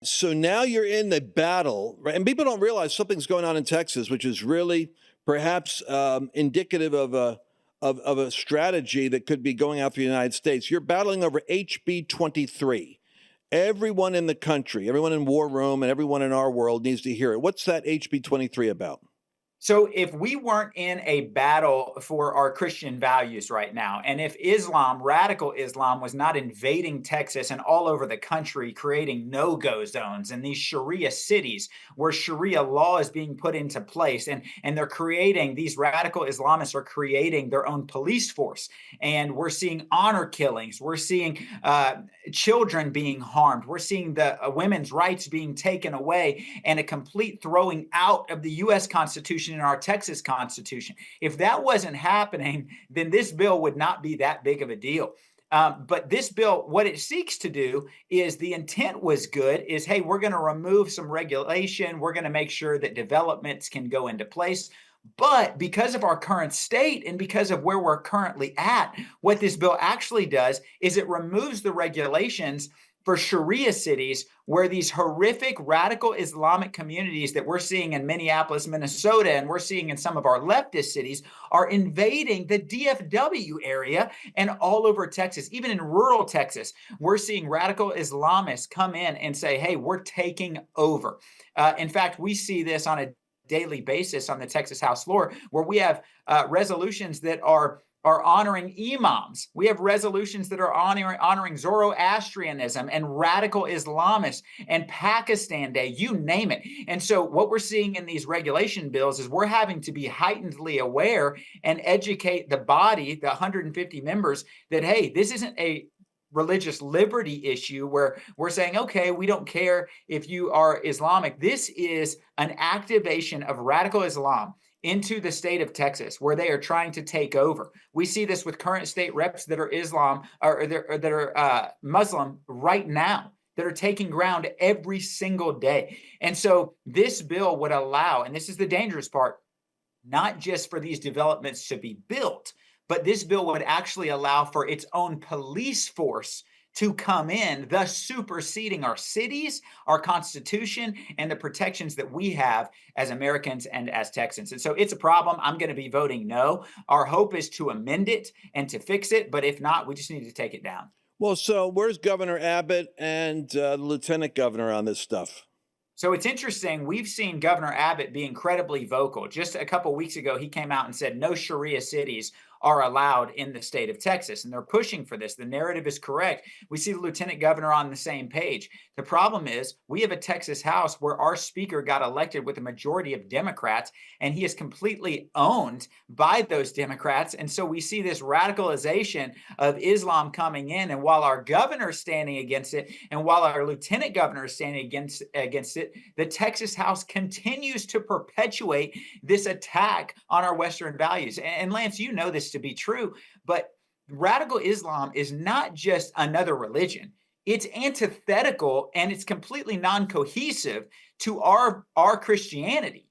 So now you're in the battle, right? And people don't realize something's going on in Texas, which is really perhaps indicative of a strategy that could be going after the United States. You're battling over HB 23. Everyone in the country, everyone in War Room, and everyone in our world needs to hear it. What's that HB 23 about? So, if we weren't in a battle for our Christian values right now, and if Islam, radical Islam, was not invading Texas and all over the country, creating no go zones in these Sharia cities where Sharia law is being put into place, and they're creating, these radical Islamists are creating their own police force. And we're seeing honor killings, we're seeing children being harmed, we're seeing the women's rights being taken away, and a complete throwing out of the US Constitution and our Texas Constitution. If that wasn't happening, then this bill would not be that big of a deal. But this bill, what it seeks to do is, the intent was good, is, hey, we're going to remove some regulation. We're going to make sure that developments can go into place. But because of our current state and because of where we're currently at, what this bill actually does is it removes the regulations for Sharia cities where these horrific radical Islamic communities that we're seeing in Minneapolis, Minnesota, and we're seeing in some of our leftist cities are invading the DFW area and all over Texas. Even in rural Texas, we're seeing radical Islamists come in and say, hey, we're taking over. In fact, we see this on a daily basis on the Texas House floor, where we have resolutions that are honoring imams. We have resolutions that are honoring Zoroastrianism and radical Islamists and Pakistan Day, you name it. And so what we're seeing in these regulation bills is we're having to be heightenedly aware and educate the body, the 150 members, that, hey, this isn't a religious liberty issue where we're saying, okay, we don't care if you are Islamic. This is an activation of radical Islam into the state of Texas, where they are trying to take over. We see this with current state reps that are Islam or that are Muslim right now, that are taking ground every single day. And so this bill would allow, and this is the dangerous part, not just for these developments to be built, but this bill would actually allow for its own police force to come in, thus superseding our cities, our Constitution, and the protections that we have as Americans and as Texans. And so it's a problem. I'm going to be voting no. Our hope is to amend it and to fix it, but if not, we just need to take it down. Well, so where's Governor Abbott and the Lieutenant Governor on this stuff? So it's interesting. We've seen Governor Abbott be incredibly vocal. Just a couple of weeks ago, he came out and said no Sharia cities are allowed in the state of Texas, and they're pushing for this. The narrative is correct. We see the lieutenant governor on the same page. The problem is we have a Texas House where our speaker got elected with a majority of Democrats, and he is completely owned by those Democrats. And so we see this radicalization of Islam coming in, and while our governor is standing against it, and while our lieutenant governor is standing against it, the Texas House continues to perpetuate this attack on our Western values. And Lance, you know this to be true, but radical Islam is not just another religion. It's antithetical and it's completely non-cohesive to our Christianity.